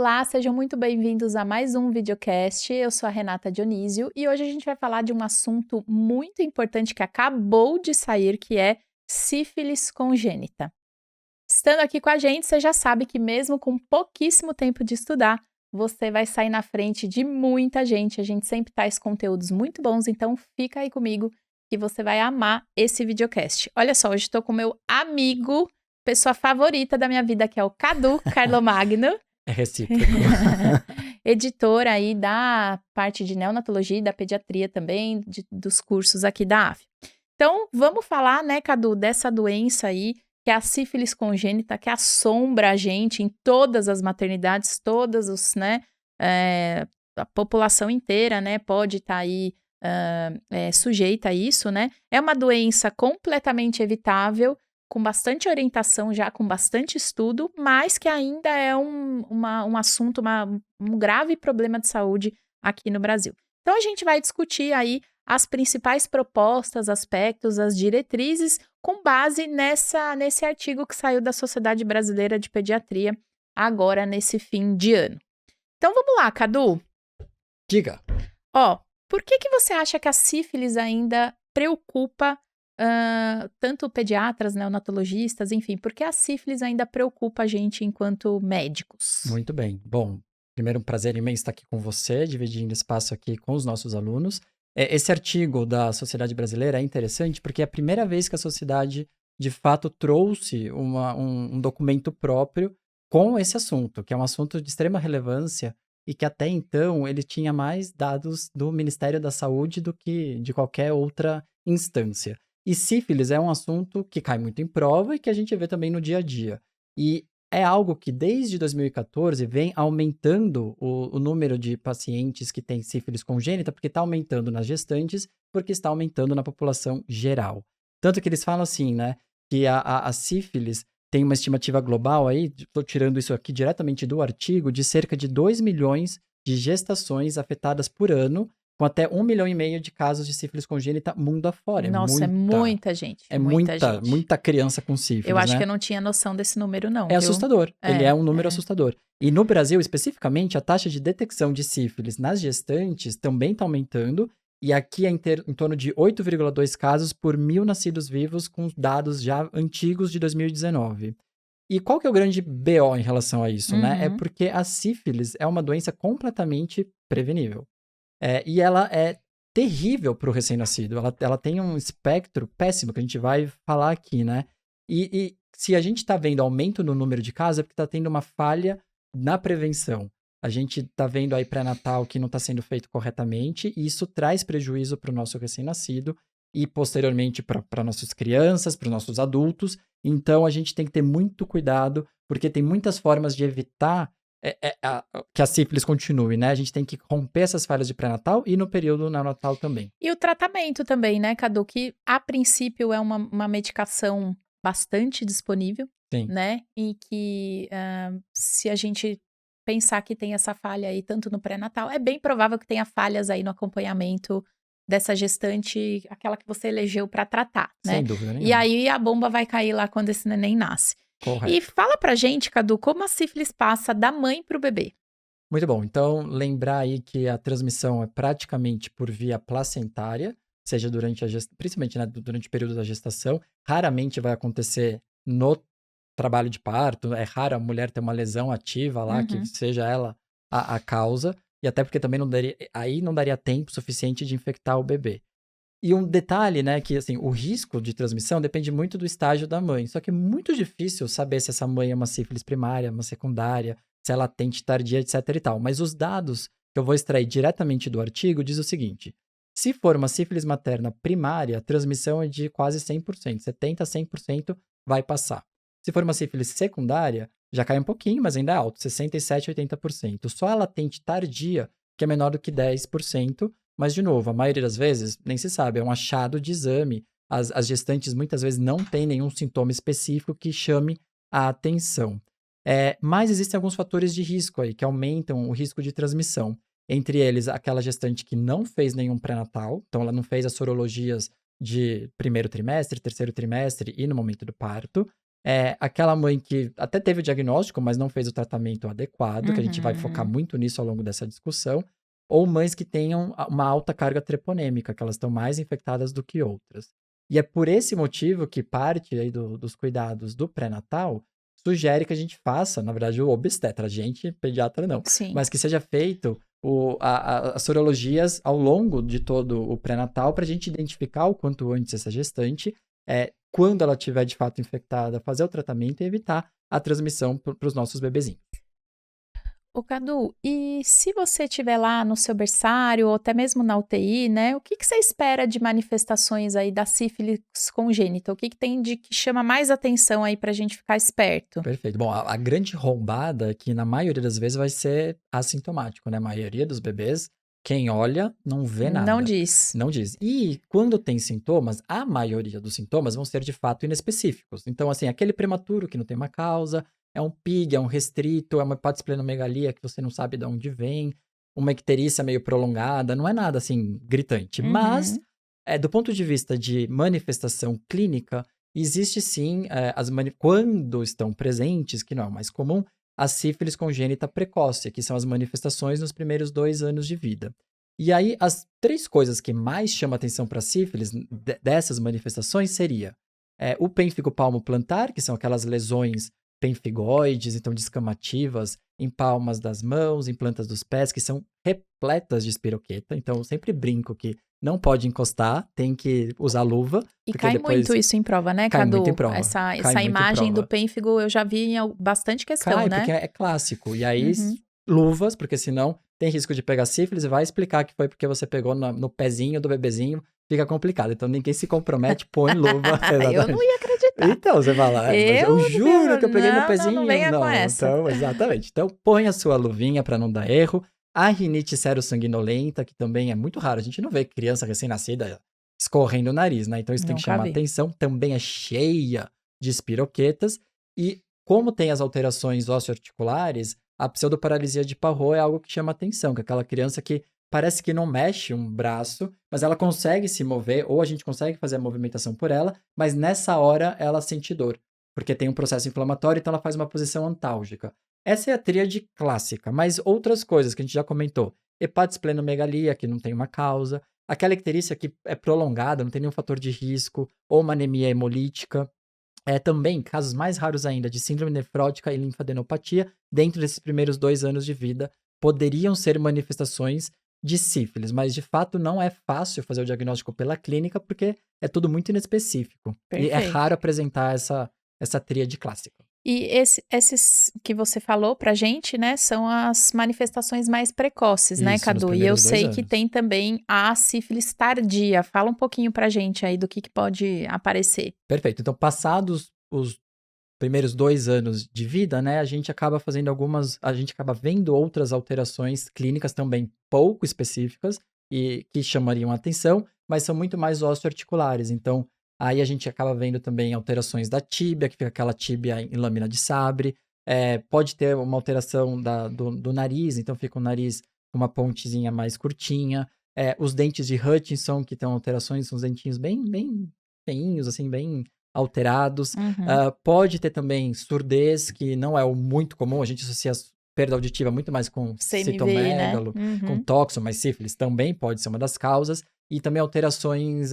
Olá, sejam muito bem-vindos a mais um videocast. Eu sou a Renata Dionísio e hoje a gente vai falar de um assunto muito importante que acabou de sair, que é sífilis congênita. Estando aqui com a gente, você já sabe que mesmo com pouquíssimo tempo de estudar, você vai sair na frente de muita gente. A gente sempre traz conteúdos muito bons, então fica aí comigo que você vai amar esse videocast. Olha só, hoje estou com meu amigo, pessoa favorita da minha vida, que é o Cadu Carlomagno. É recíproco. Editor aí da parte de neonatologia e da pediatria também, dos cursos aqui da AF. Então, vamos falar, né, Cadu, dessa doença aí, que é a sífilis congênita, que assombra a gente em todas as maternidades, todas os, né, a população inteira, né, pode estar aí sujeita a isso, né? É uma doença completamente evitável, com bastante orientação já, com bastante estudo, mas que ainda é um assunto, um grave problema de saúde aqui no Brasil. Então, a gente vai discutir aí as principais propostas, aspectos, as diretrizes, com base nesse artigo que saiu da Sociedade Brasileira de Pediatria, agora nesse fim de ano. Então, vamos lá, Cadu. Diga. Por que você acha que a sífilis ainda preocupa tanto pediatras, neonatologistas, enfim, por que a sífilis ainda preocupa a gente enquanto médicos? Muito bem. Bom, primeiro um prazer imenso estar aqui com você, dividindo espaço aqui com os nossos alunos. Esse artigo da Sociedade Brasileira é interessante porque é a primeira vez que a sociedade, de fato, trouxe um documento próprio com esse assunto, que é um assunto de extrema relevância e que até então ele tinha mais dados do Ministério da Saúde do que de qualquer outra instância. E sífilis é um assunto que cai muito em prova e que a gente vê também no dia a dia. E é algo que desde 2014 vem aumentando o número de pacientes que têm sífilis congênita, porque está aumentando nas gestantes, porque está aumentando na população geral. Tanto que eles falam assim, né, que a sífilis tem uma estimativa global aí, estou tirando isso aqui diretamente do artigo, de cerca de 2 milhões de gestações afetadas por ano, com até 1,5 milhão de casos de sífilis congênita mundo afora. Nossa, é muita gente. É muita gente. muita criança com sífilis, Eu acho né? que eu não tinha noção desse número, não. É viu? assustador. Ele é um número assustador. E no Brasil, especificamente, a taxa de detecção de sífilis nas gestantes também está aumentando. E aqui é em torno de 8,2 casos por 1.000 nascidos vivos, com dados já antigos de 2019. E qual que é o grande BO em relação a isso, né? É porque a sífilis é uma doença completamente prevenível. E ela é terrível para o recém-nascido. Ela tem um espectro péssimo, que a gente vai falar aqui, né? E se a gente está vendo aumento no número de casos, é porque está tendo uma falha na prevenção. A gente está vendo aí pré-natal que não está sendo feito corretamente, e isso traz prejuízo para o nosso recém-nascido e, posteriormente, para nossas crianças, para os nossos adultos. Então, a gente tem que ter muito cuidado, porque tem muitas formas de evitar que a sífilis continue, né? A gente tem que romper essas falhas de pré-natal e no período neonatal também. E o tratamento também, né, Cadu? Que a princípio é uma medicação bastante disponível, Sim. né? E que se a gente pensar que tem essa falha aí tanto no pré-natal, é bem provável que tenha falhas aí no acompanhamento dessa gestante, aquela que você elegeu para tratar, né? Sem dúvida nenhuma. E aí a bomba vai cair lá quando esse neném nasce. Correto. E fala pra gente, Cadu, como a sífilis passa da mãe pro bebê? Muito bom. Então, lembrar aí que a transmissão é praticamente por via placentária, seja durante principalmente, né, durante o período da gestação. Raramente vai acontecer no trabalho de parto. É raro a mulher ter uma lesão ativa lá, que seja ela a causa. E até porque também não daria tempo suficiente de infectar o bebê. E um detalhe, né, que assim, o risco de transmissão depende muito do estágio da mãe. Só que é muito difícil saber se essa mãe é uma sífilis primária, uma secundária, se é latente, tardia, etc e tal. Mas os dados que eu vou extrair diretamente do artigo diz o seguinte: se for uma sífilis materna primária, a transmissão é de quase 100%, 70% a 100% vai passar. Se for uma sífilis secundária, já cai um pouquinho, mas ainda é alto, 67% a 80%. Só a latente tardia, que é menor do que 10%, mas, de novo, a maioria das vezes nem se sabe, é um achado de exame. As gestantes muitas vezes não têm nenhum sintoma específico que chame a atenção. Mas existem alguns fatores de risco aí que aumentam o risco de transmissão. Entre eles, aquela gestante que não fez nenhum pré-natal, então ela não fez as sorologias de primeiro trimestre, terceiro trimestre e no momento do parto. É aquela mãe que até teve o diagnóstico, mas não fez o tratamento adequado, que a gente vai focar Uhum. muito nisso ao longo dessa discussão, ou mães que tenham uma alta carga treponêmica, que elas estão mais infectadas do que outras. E é por esse motivo que parte aí dos cuidados do pré-natal sugere que a gente faça, na verdade, o obstetra, a gente, pediatra não, Sim. mas que seja feito as sorologias ao longo de todo o pré-natal para a gente identificar o quanto antes essa gestante, quando ela estiver de fato infectada, fazer o tratamento e evitar a transmissão para os nossos bebezinhos. Ô, Cadu, e se você estiver lá no seu berçário ou até mesmo na UTI, né, o que que você espera de manifestações aí da sífilis congênita? O que que tem de que chama mais atenção aí pra gente ficar esperto? Perfeito. Bom, a grande roubada é que na maioria das vezes vai ser assintomático, né? A maioria dos bebês, quem olha, não vê Não nada. diz. Não diz. E quando tem sintomas, a maioria dos sintomas vão ser de fato inespecíficos. Então, assim, aquele prematuro que não tem uma causa, é um PIG, é um restrito, é uma hepatosplenomegalia que você não sabe de onde vem, uma icterícia meio prolongada, não é nada assim gritante. Mas, Uhum. do ponto de vista de manifestação clínica, existe sim, quando estão presentes, que não é o mais comum, a sífilis congênita precoce, que são as manifestações nos primeiros 2 anos de vida. E aí, as 3 coisas que mais chamam atenção para a sífilis, dessas manifestações, seria o pênfigo palmo plantar, que são aquelas lesões pemfigoides, então descamativas, em palmas das mãos, em plantas dos pés, que são repletas de espiroqueta. Então, eu sempre brinco que não pode encostar, tem que usar luva, E porque cai muito depois isso em prova, né, cai muito em Cadu? prova. Essa Cai essa muito em imagem do prova. pênfigo eu já vi em bastante questão, Cai, porque né? é clássico. E aí, Uhum. luvas, porque senão tem risco de pegar sífilis e vai explicar que foi porque você pegou no pezinho do bebezinho, fica complicado. Então ninguém se compromete, põe luva, Eu não exatamente. ia acreditar. Então, você fala, mas eu Eu juro que eu peguei no não pezinho. venha com Não, essa. então, exatamente. Então, põe a sua luvinha para não dar erro. A rinite serossanguinolenta, que também é muito raro. A gente não vê criança recém-nascida escorrendo o nariz, né? Então, isso tem que Nunca chamar vi. atenção. Também é cheia de espiroquetas. E como tem as alterações osteoarticulares, a pseudoparalisia de Parrot é algo que chama atenção, que é aquela criança que parece que não mexe um braço, mas ela consegue se mover, ou a gente consegue fazer a movimentação por ela, mas nessa hora ela sente dor, porque tem um processo inflamatório, então ela faz uma posição antálgica. Essa é a tríade clássica, mas outras coisas que a gente já comentou. Hepatosplenomegalia, que não tem uma causa, aquela icterícia que é prolongada, não tem nenhum fator de risco, ou uma anemia hemolítica. Também, casos mais raros ainda, de síndrome nefrótica e linfadenopatia, dentro desses primeiros 2 anos de vida, poderiam ser manifestações de sífilis, mas de fato não é fácil fazer o diagnóstico pela clínica, porque é tudo muito inespecífico. E é Perfeito. raro apresentar essa tríade clássica. E esses que você falou pra gente, né, são as manifestações mais precoces, né, Isso, nos Cadu? E eu primeiros 2 sei que anos. tem também a sífilis tardia. Fala um pouquinho pra gente aí do que pode aparecer. Perfeito. Então, passados os primeiros 2 anos de vida, né, a gente acaba vendo outras alterações clínicas também pouco específicas e que chamariam a atenção, mas são muito mais osteoarticulares. Então, aí a gente acaba vendo também alterações da tíbia, que fica aquela tíbia em lâmina de sabre. Pode ter uma alteração do nariz, então fica o nariz com uma pontezinha mais curtinha. Os dentes de Hutchinson, que tem alterações, são os dentinhos bem, bem feinhos, assim, bem alterados. Uhum. Pode ter também surdez, que não é o muito comum, a gente associa a perda auditiva muito mais com CMV, né? citomegalo, com Uhum. toxo, mas sífilis também pode ser uma das causas, e também alterações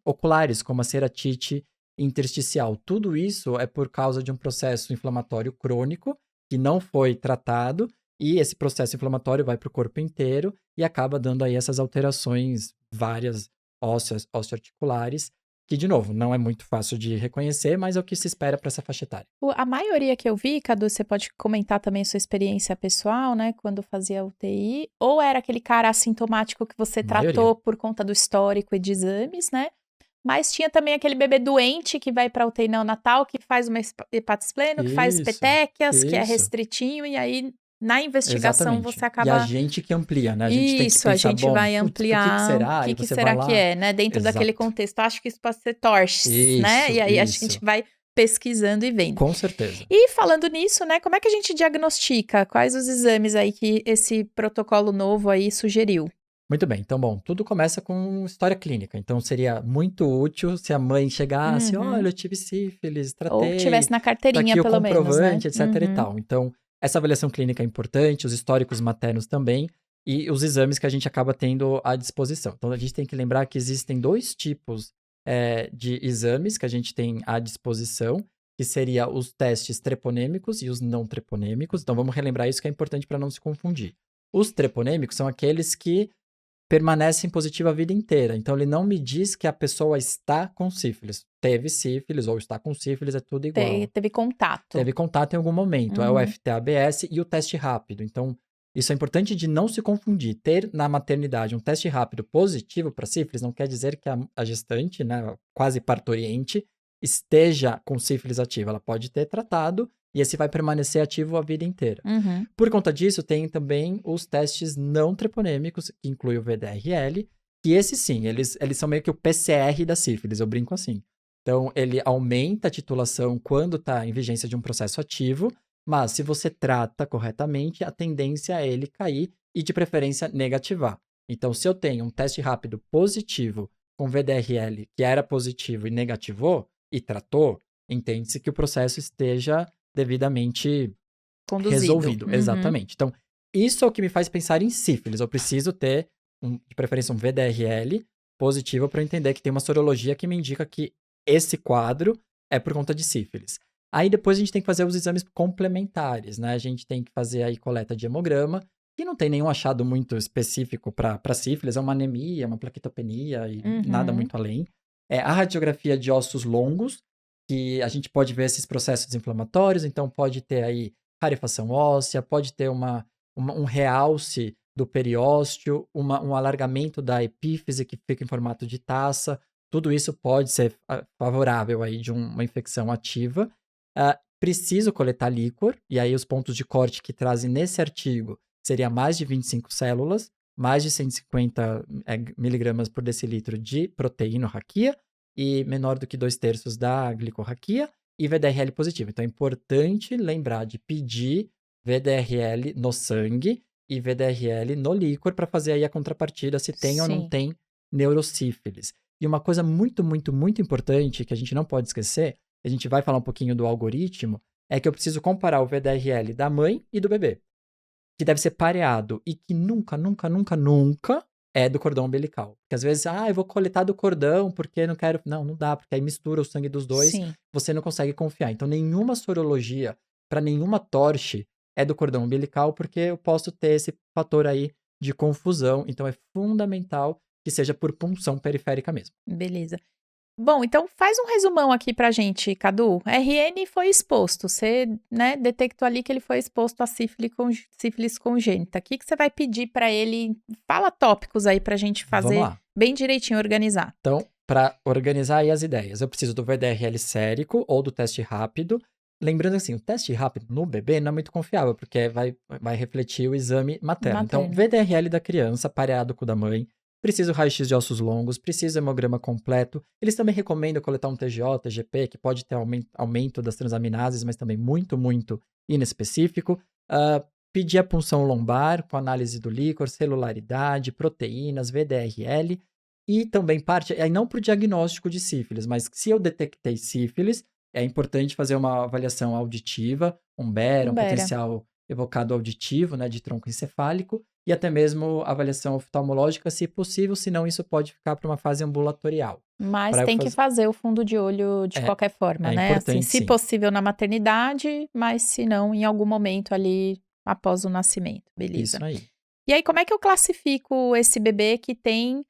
oculares, como a ceratite intersticial. Tudo isso é por causa de um processo inflamatório crônico que não foi tratado, e esse processo inflamatório vai para o corpo inteiro e acaba dando aí essas alterações várias ósseas, osteoarticulares, que, de novo, não é muito fácil de reconhecer, mas é o que se espera para essa faixa etária. A maioria que eu vi, Cadu, você pode comentar também sua experiência pessoal, né, quando fazia UTI, ou era aquele cara assintomático que você A maioria. tratou por conta do histórico e de exames, né? Mas tinha também aquele bebê doente que vai para UTI neonatal, que faz uma hepatospleno, que faz Isso, petequias, que é isso. restritinho, e aí na investigação você Exatamente. E a acaba. gente que amplia, né? A gente tem que Isso, a pensar, gente bom, vai putz, por que ampliar o será? E que você vai será que lá. é, né, dentro daquele Exato. contexto. Acho que isso pode ser torches, né? E Isso, aí a gente isso. vai pesquisando e vendo. Com certeza. E falando nisso, né, como é que a gente diagnostica? Quais os exames aí que esse protocolo novo aí sugeriu? Muito bem, então, bom, tudo começa com história clínica. Então, seria muito útil se a mãe chegasse, Uhum. olha, eu tive sífilis, Ou tivesse tratei, na tá carteirinha, aqui o pelo menos, né? comprovante, etc e Uhum. tal. Então, essa avaliação clínica é importante, os históricos maternos também, e os exames que a gente acaba tendo à disposição. Então, a gente tem que lembrar que existem dois tipos de exames que a gente tem à disposição, que seria os testes treponêmicos e os não treponêmicos. Então, vamos relembrar isso que é importante para não se confundir. Os treponêmicos são aqueles que permanecem positivos a vida inteira. Então, ele não me diz que a pessoa está com sífilis. Teve sífilis ou está com sífilis, é tudo igual. Teve contato. Teve contato em algum momento. É o Uhum. FTABS e o teste rápido. Então, isso é importante de não se confundir. Ter na maternidade um teste rápido positivo para sífilis não quer dizer que a gestante, né, quase parturiente, esteja com sífilis ativa. Ela pode ter tratado e esse vai permanecer ativo a vida inteira. Uhum. Por conta disso, tem também os testes não treponêmicos, que inclui o VDRL, que esses sim, eles são meio que o PCR da sífilis, eu brinco assim. Então, ele aumenta a titulação quando está em vigência de um processo ativo, mas se você trata corretamente, a tendência é ele cair e, de preferência, negativar. Então, se eu tenho um teste rápido positivo com VDRL que era positivo e negativou e tratou, entende-se que o processo esteja devidamente Conduzido. resolvido. Uhum. Exatamente. Então, isso é o que me faz pensar em sífilis. Eu preciso ter, de preferência, um VDRL positivo para eu entender que tem uma sorologia que me indica que esse quadro é por conta de sífilis. Aí depois a gente tem que fazer os exames complementares, né? A gente tem que fazer aí coleta de hemograma, que não tem nenhum achado muito específico para sífilis, é uma anemia, uma plaquetopenia e nada Uhum. muito além. A radiografia de ossos longos, que a gente pode ver esses processos inflamatórios, então pode ter aí rarefação óssea, pode ter um realce do periósteo, um alargamento da epífise que fica em formato de taça. Tudo isso pode ser favorável aí de uma infecção ativa. Preciso coletar líquor, e aí os pontos de corte que trazem nesse artigo seria mais de 25 células, mais de 150 miligramas por decilitro de proteína raquia e menor do que 2/3 da glicorraquia e VDRL positivo. Então é importante lembrar de pedir VDRL no sangue e VDRL no líquor para fazer aí a contrapartida se tem ou não Sim. tem neurosífilis. E uma coisa muito, muito, muito importante que a gente não pode esquecer, a gente vai falar um pouquinho do algoritmo, é que eu preciso comparar o VDRL da mãe e do bebê, que deve ser pareado e que nunca, nunca, nunca, nunca é do cordão umbilical. Porque às vezes, eu vou coletar do cordão porque não quero. Não, não dá, porque aí mistura o sangue dos dois, Sim. você não consegue confiar. Então, nenhuma sorologia para nenhuma torche é do cordão umbilical, porque eu posso ter esse fator aí de confusão. Então, é fundamental que seja por punção periférica mesmo. Beleza. Bom, então faz um resumão aqui pra gente, Cadu. RN foi exposto, você, né, detectou ali que ele foi exposto a sífilis congênita. O que você vai pedir pra ele? Fala tópicos aí pra gente Vamos fazer lá. bem direitinho, organizar. Então, para organizar aí as ideias, eu preciso do VDRL sérico ou do teste rápido. Lembrando assim, o teste rápido no bebê não é muito confiável, porque vai refletir o exame materno. Então, Materno. VDRL da criança, pareado com o da mãe. Preciso raio-x de ossos longos, preciso hemograma completo. Eles também recomendam coletar um TGO, TGP, que pode ter aumento das transaminases, mas também muito, muito inespecífico. Pedir a punção lombar com análise do líquor, celularidade, proteínas, VDRL. E também parte, aí não para o diagnóstico de sífilis, mas se eu detectei sífilis, é importante fazer uma avaliação auditiva, um BERA, um Umbera. potencial evocado auditivo, né, de tronco encefálico, e até mesmo avaliação oftalmológica, se possível, senão isso pode ficar para uma fase ambulatorial. Mas Para eu tem que fazer. fazer o fundo de olho de É, qualquer forma, é né? Assim, importante, se sim. possível na maternidade, mas se não, em algum momento ali após o nascimento. Beleza. Isso aí. E aí, como é que eu classifico esse bebê que tem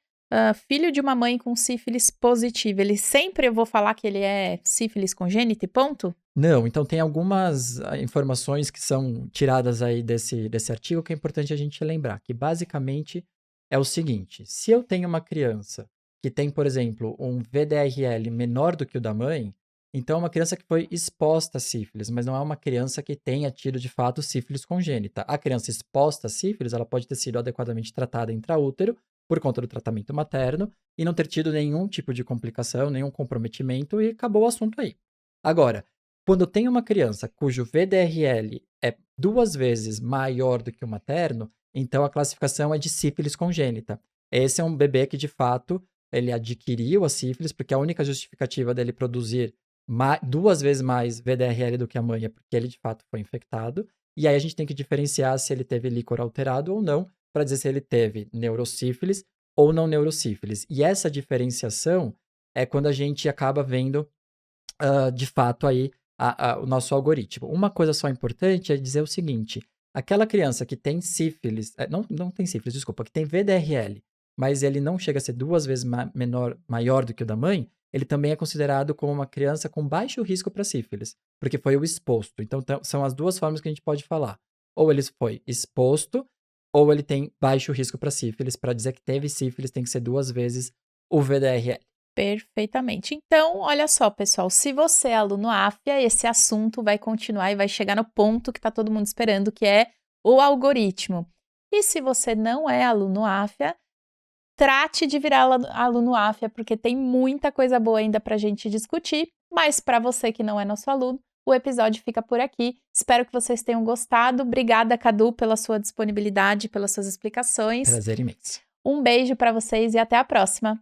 filho de uma mãe com sífilis positiva? Ele sempre eu vou falar que ele é sífilis congênita e ponto? Não, então tem algumas informações que são tiradas aí desse artigo que é importante a gente lembrar, que basicamente é o seguinte: se eu tenho uma criança que tem, por exemplo, um VDRL menor do que o da mãe, então é uma criança que foi exposta a sífilis, mas não é uma criança que tenha tido de fato sífilis congênita. A criança exposta a sífilis, ela pode ter sido adequadamente tratada intraútero por conta do tratamento materno e não ter tido nenhum tipo de complicação, nenhum comprometimento e acabou o assunto aí. Agora, quando eu tenho uma criança cujo VDRL é 2 vezes maior do que o materno, então a classificação é de sífilis congênita. Esse é um bebê que, de fato, ele adquiriu a sífilis, porque a única justificativa dele produzir 2 vezes mais VDRL do que a mãe é porque ele, de fato, foi infectado. E aí a gente tem que diferenciar se ele teve líquor alterado ou não, para dizer se ele teve neurosífilis ou não neurosífilis. E essa diferenciação é quando a gente acaba vendo, de fato, aí o nosso algoritmo. Uma coisa só importante é dizer o seguinte: aquela criança que tem sífilis, não tem sífilis, desculpa, que tem VDRL, mas ele não chega a ser 2 vezes maior do que o da mãe, ele também é considerado como uma criança com baixo risco para sífilis, porque foi o exposto. Então, são as 2 formas que a gente pode falar. Ou ele foi exposto, ou ele tem baixo risco para sífilis. Para dizer que teve sífilis, tem que ser 2 vezes o VDRL. Perfeitamente. Então, olha só, pessoal, se você é aluno AFIA, esse assunto vai continuar e vai chegar no ponto que está todo mundo esperando, que é o algoritmo. E se você não é aluno AFIA, trate de virar aluno AFIA, porque tem muita coisa boa ainda para a gente discutir. Mas para você que não é nosso aluno, o episódio fica por aqui. Espero que vocês tenham gostado. Obrigada, Cadu, pela sua disponibilidade, pelas suas explicações. Prazer imenso. Um beijo para vocês e até a próxima.